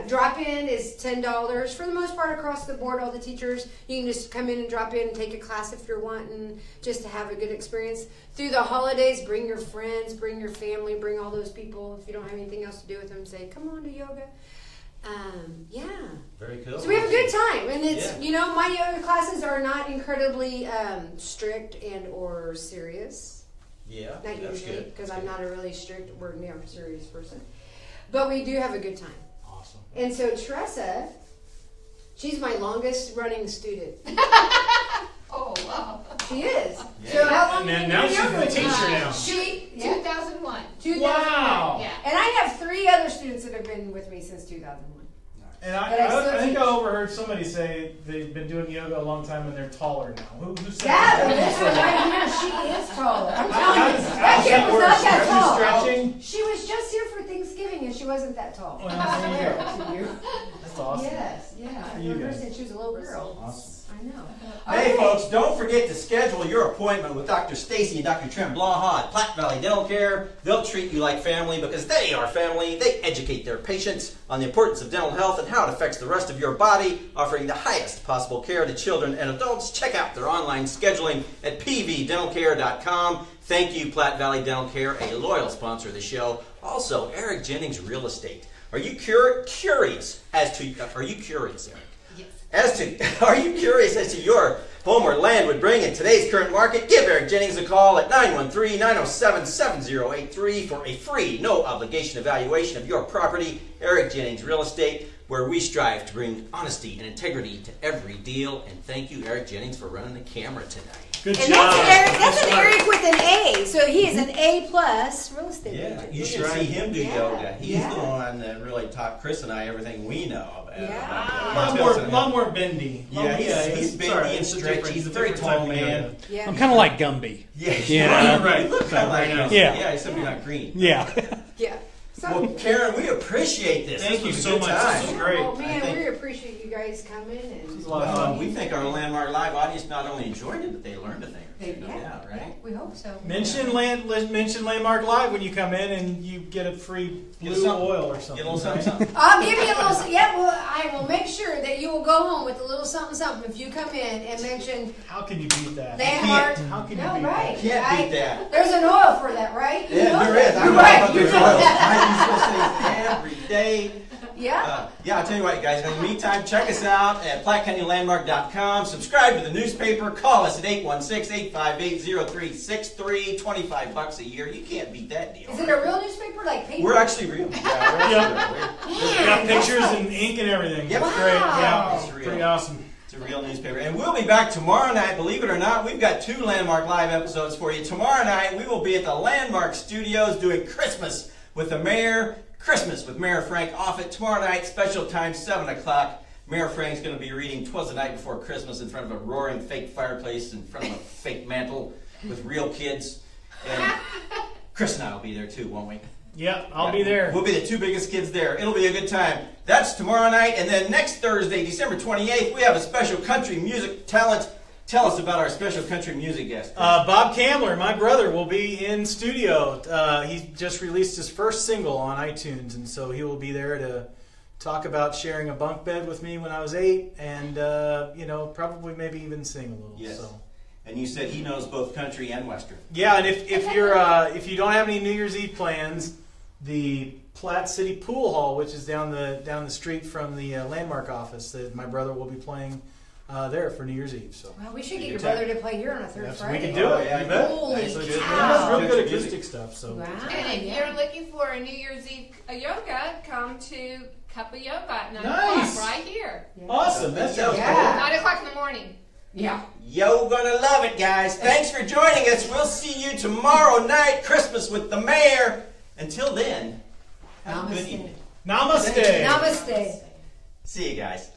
drop in is $10 for the most part across the board. All the teachers, you can just come in and drop in and take a class if you're wanting just to have a good experience through the holidays. Bring your friends, bring your family, bring all those people. If you don't have anything else to do with them, say come on to yoga. Yeah. Very cool. So we have a good time, and it's Yeah. my yoga classes are not incredibly strict and or serious. Yeah, Not that's usually, good. because I'm not a really strict or serious person. But we do have a good time. Awesome. And so Tressa, she's my longest running student. Oh, wow. She is. Yeah. So how long And have you now been she's yoga? the teacher now. She 2001. 2001. Wow. Yeah. And I have 3 other students that have been with me since 2001. And But I still I think teach. I overheard somebody say they've been doing yoga a long time and they're taller now. Who said Yeah, but that? this one right here, she is taller. I'm How telling you, does that kid that was work? not that Are you tall. stretching? She was just here for Thanksgiving and she wasn't that tall. Well, I there you swear go. to you. That's awesome. Yes, yeah. I You remember her guys. since she was a little girl. Awesome. I know. Hey Okay. folks, don't forget to schedule your appointment with Dr. Stacy and Dr. Trent Blaha at Platte Valley Dental Care. They'll treat you like family because they are family. They educate their patients on the importance of dental health and how it affects the rest of your body, offering the highest possible care to children and adults. Check out their online scheduling at pvdentalcare.com. Thank you, Platte Valley Dental Care, a loyal sponsor of the show. Also, Eric Jennings Real Estate. Are you curious as to? Are you curious, Eric? Are you curious as to your home or land would bring in today's current market? Give Eric Jennings a call at 913-907-7083 for a free, no obligation evaluation of your property. Eric Jennings Real Estate, where we strive to bring honesty and integrity to every deal. And thank you, Eric Jennings, for running the camera tonight. Good And job. that's an Eric with an A. So he is an A+ real estate agent. You should see him do Yeah. yoga. He's Yeah. the one that really taught Chris and I everything we know about. Yeah. A lot more bendy. Yeah, he's bendy and stretchy. He's a very tall man. Yeah. I'm kind of like Gumby. Yeah, Yeah. right. You look kind of like him. Yeah. Yeah, except you're not green. Yeah. Yeah. So, Well, Karen, we appreciate this. Thank you This was a so good much. time. This was great. oh man, I think- we appreciate you guys coming and This was a lot of fun. We think our Landmark Live audience not only enjoyed it, but they learned a thing. yeah, No doubt, right? we hope so. Mention Landmark Live when you come in, and you get a free Get blue some- oil or something. Get a little right? something, something. I'll give you a little. Yeah, well, I will make sure that you will go home with a little something, something if you come in and mention How can you beat that? Landmark. How can you No, beat right? Can't I- beat that. There's an oil for that, right? You Yeah, know there that. is. I You're know right. about You're those right. oils. I use those things every day. Yeah. Yeah, I'll tell you what, guys. In the meantime, check us out at PlaqueCountyLandmark.com. Subscribe to the newspaper. Call us at 816-858-0363. $25 a year. You can't beat that deal. Is it a real newspaper like paper? We're actually real. Yeah, We got pictures and ink and everything. Yep. It's great. Yeah, It's real. pretty awesome. It's a real newspaper. And we'll be back tomorrow night. Believe it or not, we've got 2 Landmark Live episodes for you. Tomorrow night, we will be at the Landmark Studios doing Christmas with the Mayor. Christmas with Mayor Frank Offit. Tomorrow night, special time, 7 o'clock. Mayor Frank's going to be reading 'Twas the Night Before Christmas in front of a roaring fake fireplace, in front of a fake mantle with real kids. And Chris and I will be there too, won't we? Yeah, I'll be there. We'll be the 2 biggest kids there. It'll be a good time. That's tomorrow night. And then next Thursday, December 28th, we have a special country music talent. Tell us about our special country music guest. Bob Kamler, my brother, will be in studio. He just released his first single on iTunes, and so he will be there to talk about sharing a bunk bed with me when I was 8, and probably maybe even sing a little. Yes. So. And you said he knows both country and western. Yeah, and if you're if you don't have any New Year's Eve plans, the Platte City Pool Hall, which is down the street from the Landmark office, that my brother will be playing there for New Year's Eve. So. Well, we should get your brother to play here on a third Yes, Friday. we can do Oh, it. yeah, You bet. Holy Nice. He cow. does really good Country acoustic music. stuff. So. Wow. And if yeah. you're looking for a New Year's Eve yoga, come to Cup of Yoga at 9 Nice. o'clock right here. Awesome. That sounds Yeah. 9 o'clock in the morning. Yeah. Yo, gonna love it, guys. Thanks for joining us. We'll see you tomorrow night, Christmas with the Mayor. Until then, have a good Namaste. evening. Namaste. Namaste. See you guys.